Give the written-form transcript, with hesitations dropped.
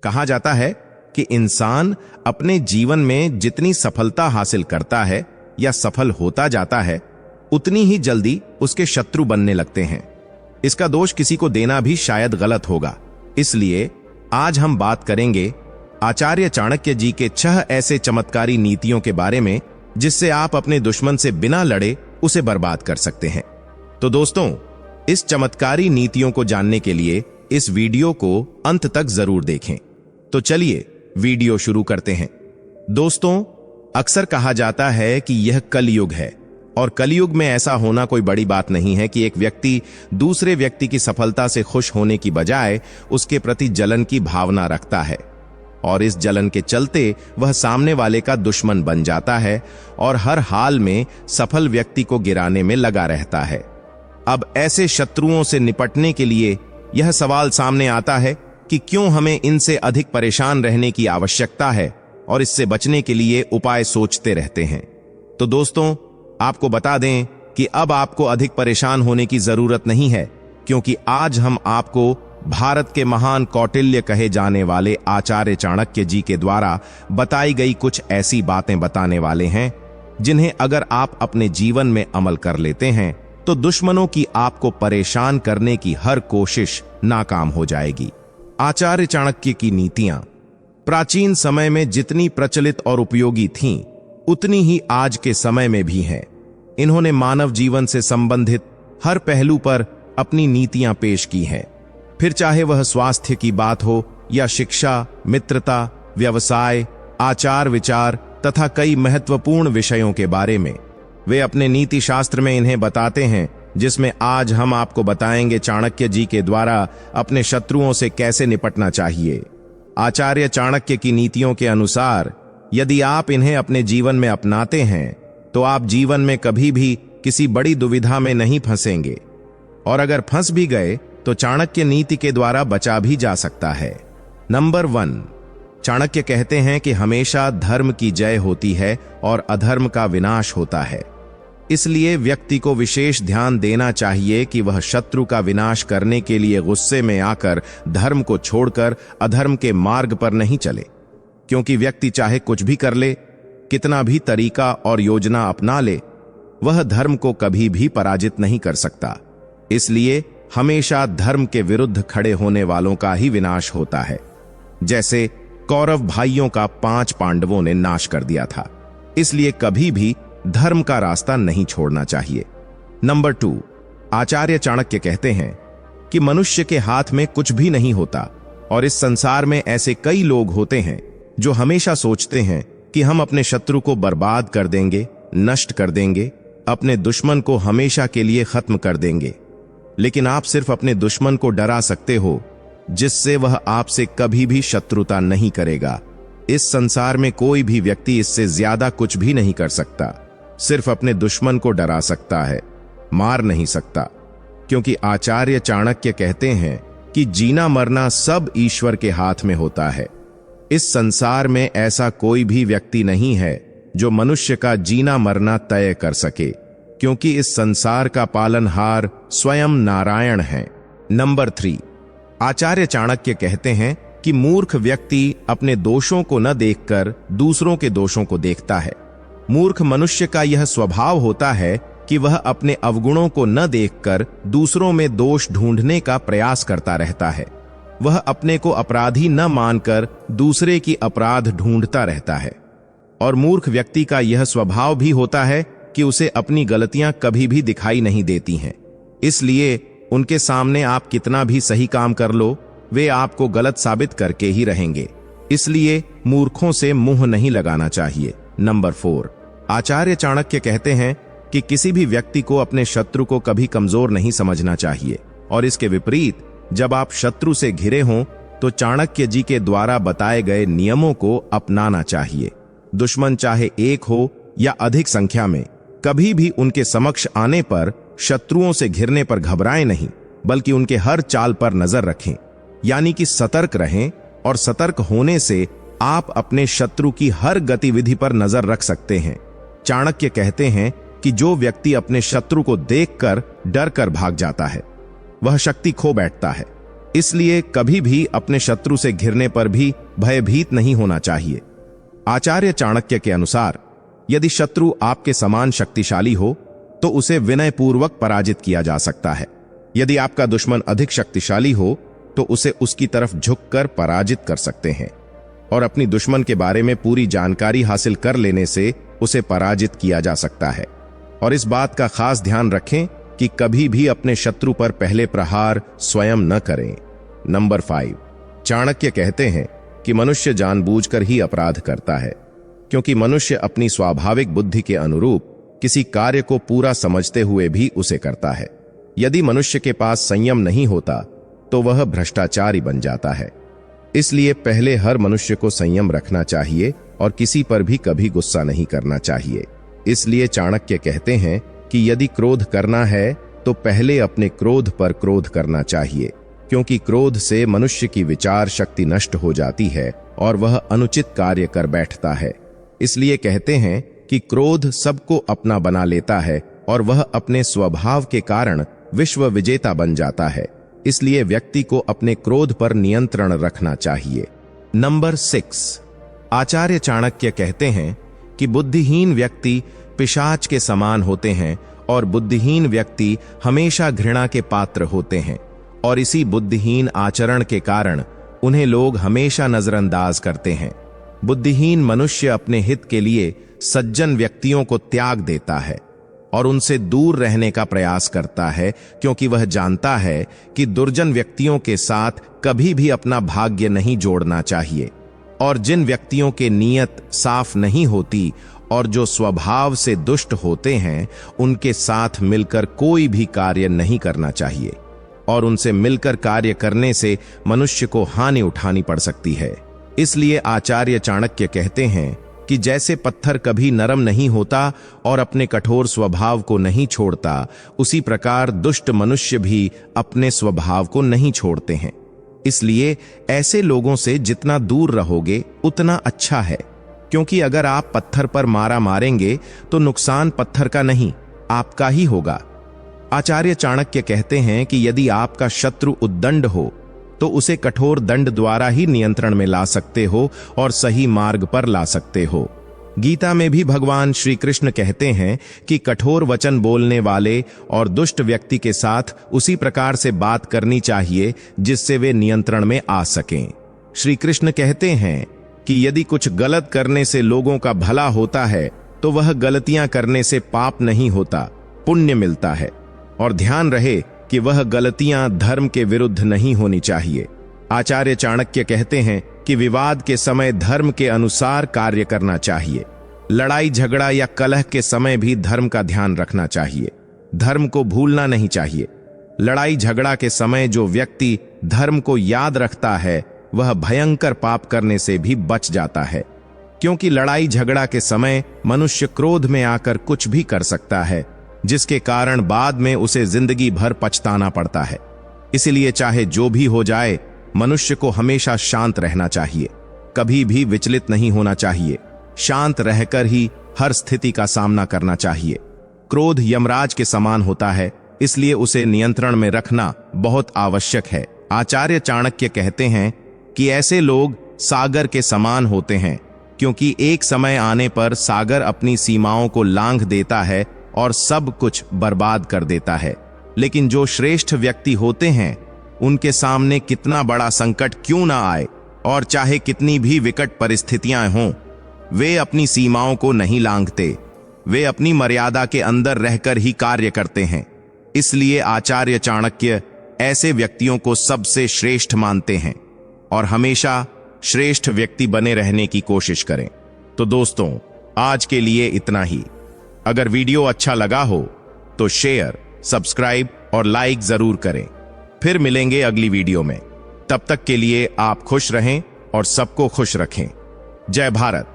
कहा जाता है कि इंसान अपने जीवन में जितनी सफलता हासिल करता है या सफल होता जाता है, उतनी ही जल्दी उसके शत्रु बनने लगते हैं। इसका दोष किसी को देना भी शायद गलत होगा। इसलिए आज हम बात करेंगे आचार्य चाणक्य जी के 6 ऐसे चमत्कारी नीतियों के बारे में, जिससे आप अपने दुश्मन से बिना लड़े उसे बर्बाद कर सकते हैं। तो दोस्तों, इस चमत्कारी नीतियों को जानने के लिए इस वीडियो को अंत तक जरूर देखें। तो चलिए वीडियो शुरू करते हैं। दोस्तों, अक्सर कहा जाता है कि यह कलयुग है, और कलयुग में ऐसा होना कोई बड़ी बात नहीं है कि एक व्यक्ति दूसरे व्यक्ति की सफलता से खुश होने की बजाय उसके प्रति जलन की भावना रखता है, और इस जलन के चलते वह सामने वाले का दुश्मन बन जाता है और हर हाल में सफल व्यक्ति को गिराने में लगा रहता है। अब ऐसे शत्रुओं से निपटने के लिए यह सवाल सामने आता है कि क्यों हमें इनसे अधिक परेशान रहने की आवश्यकता है, और इससे बचने के लिए उपाय सोचते रहते हैं। तो दोस्तों, आपको बता दें कि अब आपको अधिक परेशान होने की जरूरत नहीं है, क्योंकि आज हम आपको भारत के महान कौटिल्य कहे जाने वाले आचार्य चाणक्य जी के द्वारा बताई गई कुछ ऐसी बातें बताने वाले हैं, जिन्हें अगर आप अपने जीवन में अमल कर लेते हैं तो दुश्मनों की आपको परेशान करने की हर कोशिश नाकाम हो जाएगी। आचार्य चाणक्य की नीतियां प्राचीन समय में जितनी प्रचलित और उपयोगी थीं, उतनी ही आज के समय में भी हैं। इन्होंने मानव जीवन से संबंधित हर पहलू पर अपनी नीतियां पेश की हैं, फिर चाहे वह स्वास्थ्य की बात हो या शिक्षा, मित्रता, व्यवसाय, आचार विचार तथा कई महत्वपूर्ण विषयों के बारे में। वे अपने नीति शास्त्र में इन्हें बताते हैं, जिसमें आज हम आपको बताएंगे चाणक्य जी के द्वारा अपने शत्रुओं से कैसे निपटना चाहिए। आचार्य चाणक्य की नीतियों के अनुसार यदि आप इन्हें अपने जीवन में अपनाते हैं तो आप जीवन में कभी भी किसी बड़ी दुविधा में नहीं फंसेंगे, और अगर फंस भी गए तो चाणक्य नीति के द्वारा बचा भी जा सकता है। नंबर 1, चाणक्य कहते हैं कि हमेशा धर्म की जय होती है और अधर्म का विनाश होता है। इसलिए व्यक्ति को विशेष ध्यान देना चाहिए कि वह शत्रु का विनाश करने के लिए गुस्से में आकर धर्म को छोड़कर अधर्म के मार्ग पर नहीं चले, क्योंकि व्यक्ति चाहे कुछ भी कर ले, कितना भी तरीका और योजना अपना ले, वह धर्म को कभी भी पराजित नहीं कर सकता। इसलिए हमेशा धर्म के विरुद्ध खड़े होने वालों का ही विनाश होता है, जैसे कौरव भाइयों का 5 पांडवों ने नाश कर दिया था। इसलिए कभी भी धर्म का रास्ता नहीं छोड़ना चाहिए। नंबर 2, आचार्य चाणक्य कहते हैं कि मनुष्य के हाथ में कुछ भी नहीं होता, और इस संसार में ऐसे कई लोग होते हैं जो हमेशा सोचते हैं कि हम अपने शत्रु को बर्बाद कर देंगे, नष्ट कर देंगे, अपने दुश्मन को हमेशा के लिए खत्म कर देंगे। लेकिन आप सिर्फ अपने दुश्मन को डरा सकते हो, जिससे वह आपसे कभी भी शत्रुता नहीं करेगा। इस संसार में कोई भी व्यक्ति इससे ज्यादा कुछ भी नहीं कर सकता, सिर्फ अपने दुश्मन को डरा सकता है, मार नहीं सकता। क्योंकि आचार्य चाणक्य कहते हैं कि जीना मरना सब ईश्वर के हाथ में होता है। इस संसार में ऐसा कोई भी व्यक्ति नहीं है जो मनुष्य का जीना मरना तय कर सके, क्योंकि इस संसार का पालनहार स्वयं नारायण है। नंबर 3, आचार्य चाणक्य कहते हैं कि मूर्ख व्यक्ति अपने दोषों को न देखकर दूसरों के दोषों को देखता है। मूर्ख मनुष्य का यह स्वभाव होता है कि वह अपने अवगुणों को न देखकर दूसरों में दोष ढूंढने का प्रयास करता रहता है। वह अपने को अपराधी न मानकर दूसरे की अपराध ढूंढता रहता है। और मूर्ख व्यक्ति का यह स्वभाव भी होता है कि उसे अपनी गलतियां कभी भी दिखाई नहीं देती हैं। इसलिए उनके सामने आप कितना भी सही काम कर लो, वे आपको गलत साबित करके ही रहेंगे। इसलिए मूर्खों से मुंह नहीं लगाना चाहिए। नंबर 4, आचार्य चाणक्य कहते हैं कि किसी भी व्यक्ति को अपने शत्रु को कभी कमजोर नहीं समझना चाहिए, और इसके विपरीत जब आप शत्रु से घिरे हों तो चाणक्य जी के द्वारा बताए गए नियमों को अपनाना चाहिए। दुश्मन चाहे एक हो या अधिक संख्या में, कभी भी उनके समक्ष आने पर शत्रुओं से घिरने पर घबराएं नहीं, बल्कि उनके हर चाल पर नजर रखें, यानी कि सतर्क रहें। और सतर्क होने से आप अपने शत्रु की हर गतिविधि पर नजर रख सकते हैं। चाणक्य कहते हैं कि जो व्यक्ति अपने शत्रु को देखकर डर कर भाग जाता है, वह शक्ति खो बैठता है, इसलिए कभी भी अपने शत्रु से घिरने पर भी भयभीत नहीं होना चाहिए। आचार्य चाणक्य के अनुसार यदि शत्रु आपके समान शक्तिशाली हो तो उसे विनयपूर्वक पराजित किया जा सकता है। यदि आपका दुश्मन अधिक शक्तिशाली हो तो उसे उसकी तरफ झुककर पराजित कर सकते हैं और अपनी दुश्मन के बारे में पूरी जानकारी हासिल कर लेने से उसे पराजित किया जा सकता है। और इस बात का खास ध्यान रखें कि कभी भी अपने शत्रु पर पहले प्रहार स्वयं न करें। नंबर 5, चाणक्य कहते हैं कि मनुष्य जानबूझकर ही अपराध करता है, क्योंकि मनुष्य अपनी स्वाभाविक बुद्धि के अनुरूप किसी कार्य को पूरा समझते हुए भी उसे करता है। यदि मनुष्य के पास संयम नहीं होता तो वह भ्रष्टाचारी बन जाता है। इसलिए पहले हर मनुष्य को संयम रखना चाहिए और किसी पर भी कभी गुस्सा नहीं करना चाहिए। इसलिए चाणक्य कहते हैं कि यदि क्रोध करना है तो पहले अपने क्रोध पर क्रोध करना चाहिए, क्योंकि क्रोध से मनुष्य की विचार शक्ति नष्ट हो जाती है और वह अनुचित कार्य कर बैठता है। इसलिए कहते हैं कि क्रोध सबको अपना बना लेता है और वह अपने स्वभाव के कारण विश्व विजेता बन जाता है। इसलिए व्यक्ति को अपने क्रोध पर नियंत्रण रखना चाहिए। नंबर 6, आचार्य चाणक्य कहते हैं कि बुद्धिहीन व्यक्ति पिशाच के समान होते हैं और बुद्धिहीन व्यक्ति हमेशा घृणा के पात्र होते हैं, और इसी बुद्धिहीन आचरण के कारण उन्हें लोग हमेशा नजरअंदाज करते हैं। बुद्धिहीन मनुष्य अपने हित के लिए सज्जन व्यक्तियों को त्याग देता है और उनसे दूर रहने का प्रयास करता है, क्योंकि वह जानता है कि दुर्जन व्यक्तियों के साथ कभी भी अपना भाग्य नहीं जोड़ना चाहिए। और जिन व्यक्तियों के नीयत साफ नहीं होती और जो स्वभाव से दुष्ट होते हैं, उनके साथ मिलकर कोई भी कार्य नहीं करना चाहिए, और उनसे मिलकर कार्य करने से मनुष्य को हानि उठानी पड़ सकती है। इसलिए आचार्य चाणक्य कहते हैं कि जैसे पत्थर कभी नरम नहीं होता और अपने कठोर स्वभाव को नहीं छोड़ता, उसी प्रकार दुष्ट मनुष्य भी अपने स्वभाव को नहीं छोड़ते हैं। इसलिए ऐसे लोगों से जितना दूर रहोगे उतना अच्छा है, क्योंकि अगर आप पत्थर पर मारा मारेंगे तो नुकसान पत्थर का नहीं, आपका ही होगा। आचार्य चाणक्य कहते हैं कि यदि आपका शत्रु उद्दंड हो तो उसे कठोर दंड द्वारा ही नियंत्रण में ला सकते हो और सही मार्ग पर ला सकते हो। गीता में भी भगवान श्री कृष्ण कहते हैं कि कठोर वचन बोलने वाले और दुष्ट व्यक्ति के साथ उसी प्रकार से बात करनी चाहिए जिससे वे नियंत्रण में आ सकें। श्री कृष्ण कहते हैं कि यदि कुछ गलत करने से लोगों का भला होता है तो वह गलतियां करने से पाप नहीं होता, पुण्य मिलता है। और ध्यान रहे कि वह गलतियां धर्म के विरुद्ध नहीं होनी चाहिए। आचार्य चाणक्य कहते हैं कि विवाद के समय धर्म के अनुसार कार्य करना चाहिए। लड़ाई झगड़ा या कलह के समय भी धर्म का ध्यान रखना चाहिए, धर्म को भूलना नहीं चाहिए। लड़ाई झगड़ा के समय जो व्यक्ति धर्म को याद रखता है वह भयंकर पाप करने से भी बच जाता है, क्योंकि लड़ाई झगड़ा के समय मनुष्य क्रोध में आकर कुछ भी कर सकता है, जिसके कारण बाद में उसे जिंदगी भर पछताना पड़ता है। इसलिए चाहे जो भी हो जाए, मनुष्य को हमेशा शांत रहना चाहिए, कभी भी विचलित नहीं होना चाहिए। शांत रहकर ही हर स्थिति का सामना करना चाहिए। क्रोध यमराज के समान होता है, इसलिए उसे नियंत्रण में रखना बहुत आवश्यक है। आचार्य चाणक्य कहते हैं कि ऐसे लोग सागर के समान होते हैं, क्योंकि एक समय आने पर सागर अपनी सीमाओं को लांघ देता है और सब कुछ बर्बाद कर देता है। लेकिन जो श्रेष्ठ व्यक्ति होते हैं, उनके सामने कितना बड़ा संकट क्यों ना आए और चाहे कितनी भी विकट परिस्थितियां हों, वे अपनी सीमाओं को नहीं लांघते, वे अपनी मर्यादा के अंदर रहकर ही कार्य करते हैं। इसलिए आचार्य चाणक्य ऐसे व्यक्तियों को सबसे श्रेष्ठ मानते हैं और हमेशा श्रेष्ठ व्यक्ति बने रहने की कोशिश करें। तो दोस्तों, आज के लिए इतना ही। अगर वीडियो अच्छा लगा हो तो शेयर, सब्सक्राइब और लाइक जरूर करें। फिर मिलेंगे अगली वीडियो में। तब तक के लिए आप खुश रहें और सबको खुश रखें। जय भारत।